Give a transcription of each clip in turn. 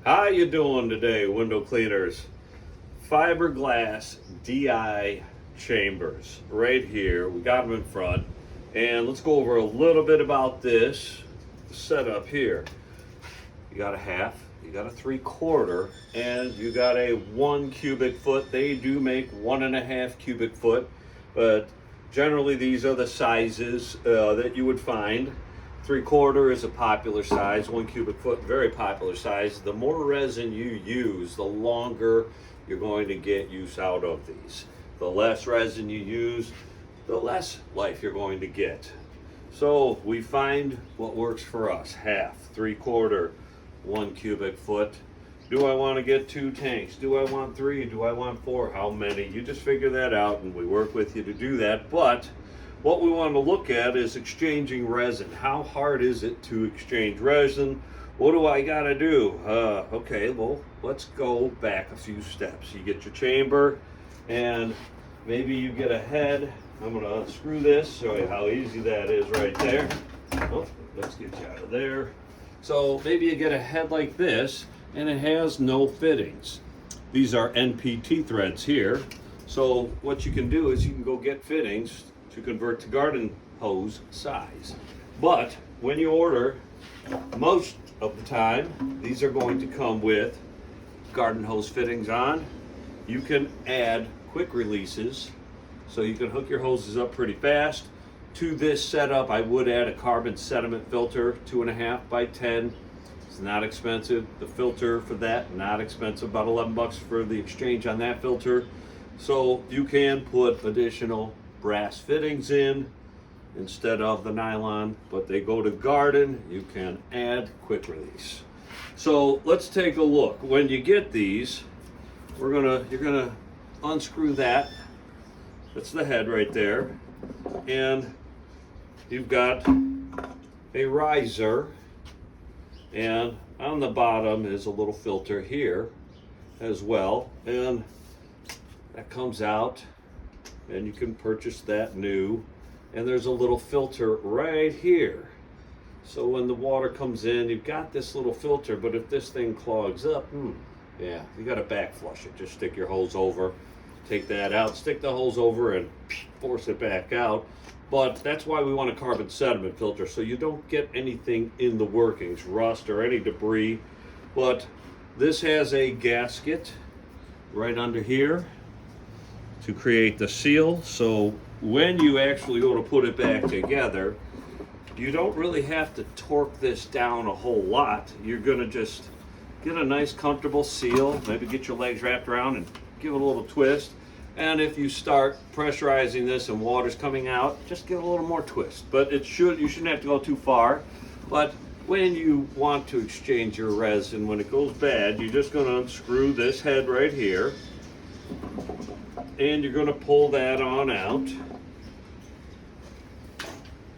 How you doing today, window cleaners? Fiberglass DI chambers right here. We got them in front. And let's go over a little bit about this setup here. You got a half, you got a 3/4, and you got a 1 cubic foot. They do make 1.5 cubic foot, but generally these are the sizes that you would find. 3/4 is a popular size, 1 cubic foot, very popular size. The more resin you use, the longer you're going to get use out of these. The less resin you use, the less life you're going to get. So we find what works for us. Half, 3/4, 1 cubic foot. Do I want to get 2 tanks? Do I want 3? Do I want 4? How many? You just figure that out and we work with you to do that. But what we want to look at is exchanging resin. How hard is it to exchange resin? What do I got to do? Okay, well, let's go back a few steps. You get your chamber and maybe you get a head. I'm going to unscrew this, show you how easy that is right there. Oh, let's get you out of there. So maybe you get a head like this and it has no fittings. These are NPT threads here. So what you can do is you can go get fittings to convert to garden hose size. But when you order, most of the time, these are going to come with garden hose fittings on. You can add quick releases, so you can hook your hoses up pretty fast. To this setup, I would add a carbon sediment filter, 2.5 by 10. It's not expensive. The filter for that, not expensive, about 11 bucks for the exchange on that filter. So you can put additional brass fittings in instead of the nylon, but they go to garden. You can add quick release. So let's take a look. When you get these, you're gonna unscrew that. That's the head right there, and you've got a riser, and on the bottom is a little filter here as well, and that comes out. And you can purchase that new, and there's a little filter right here. So when the water comes in, you've got this little filter, but if this thing clogs up, yeah, you got to back flush it. Just stick your hose over, take that out, stick the hose over and force it back out. But that's why we want a carbon sediment filter, so you don't get anything in the workings, rust or any debris. But this has a gasket right under here to create the seal, so when you actually go to put it back together, you don't really have to torque this down a whole lot. You're gonna just get a nice comfortable seal, maybe get your legs wrapped around and give it a little twist. And if you start pressurizing this and water's coming out, just give it a little more twist. But you shouldn't have to go too far. But when you want to exchange your resin, when it goes bad, you're just gonna unscrew this head right here, and you're going to pull that on out,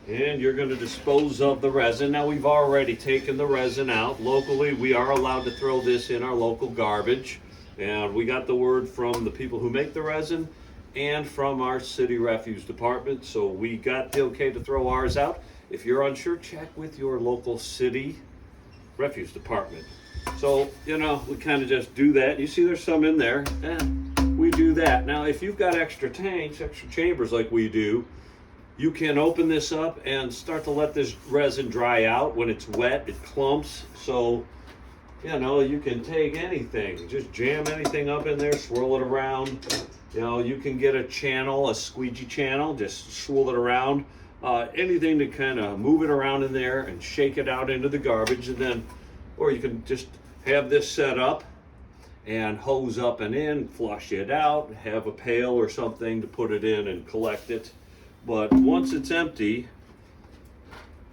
and you're going to dispose of the resin. Now we've already taken the resin out. Locally, we are allowed to throw this in our local garbage, and we got the word from the people who make the resin and from our city refuse department, so we got the okay to throw ours out. If you're unsure, check with your local city refuse department. So, you know, we kind of just do that. You see there's some in there, and we do that. Now, if you've got extra tanks, extra chambers like we do, you can open this up and start to let this resin dry out. When it's wet, it clumps. So, you know, you can take anything, just jam anything up in there, swirl it around. You know, you can get a channel, a squeegee channel, just swirl it around. Anything to kind of move it around in there and shake it out into the garbage. And then, or you can just have this set up and hose up and in, flush it out, have a pail or something to put it in and collect it. But once it's empty,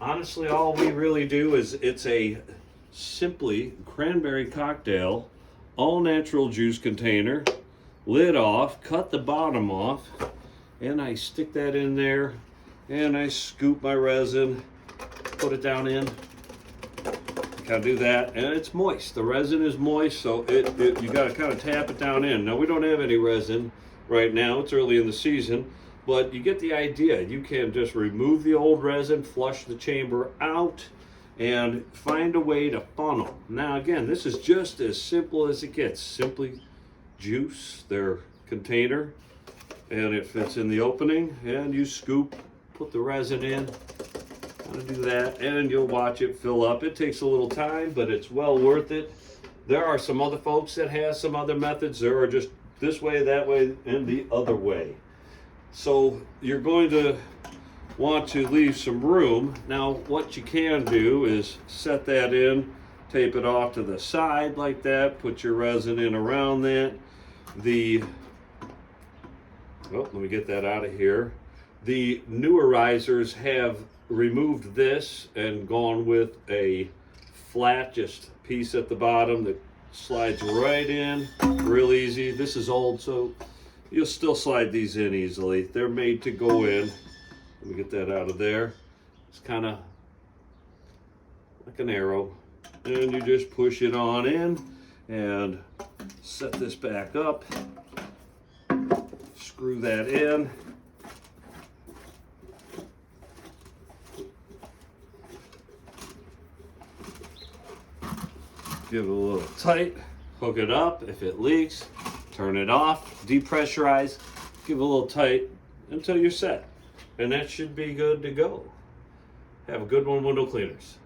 honestly, all we really do is it's a simply cranberry cocktail, all natural juice container, lid off, cut the bottom off, and I stick that in there, and I scoop my resin, put it down in. Kind of do that, and it's moist. The resin is moist, so you got to kind of tap it down in. Now we don't have any resin right now. It's early in the season, But you get the idea. You can just remove the old resin, flush the chamber out, and find a way to funnel. Now again, this is just as simple as it gets. Simply juice their container, and it fits in the opening, and you scoop, put the resin in, kind of do that, and you'll watch it fill up. It takes a little time, but it's well worth it. There are some other folks that have some other methods. There are just this way, that way, and the other way. So you're going to want to leave some room. Now what you can do is set that in, tape it off to the side like that, put your resin in around that. Let me get that out of here. The newer risers have removed this and gone with a flat just piece at the bottom that slides right in real easy. This is old, so you'll still slide these in easily. They're made to go in. Let me get that out of there. It's kind of like an arrow, and you just push it on in and set this back up. Screw that in. Give it a little tight, hook it up. If it leaks, turn it off, depressurize, give it a little tight until you're set. And that should be good to go. Have a good one, window cleaners.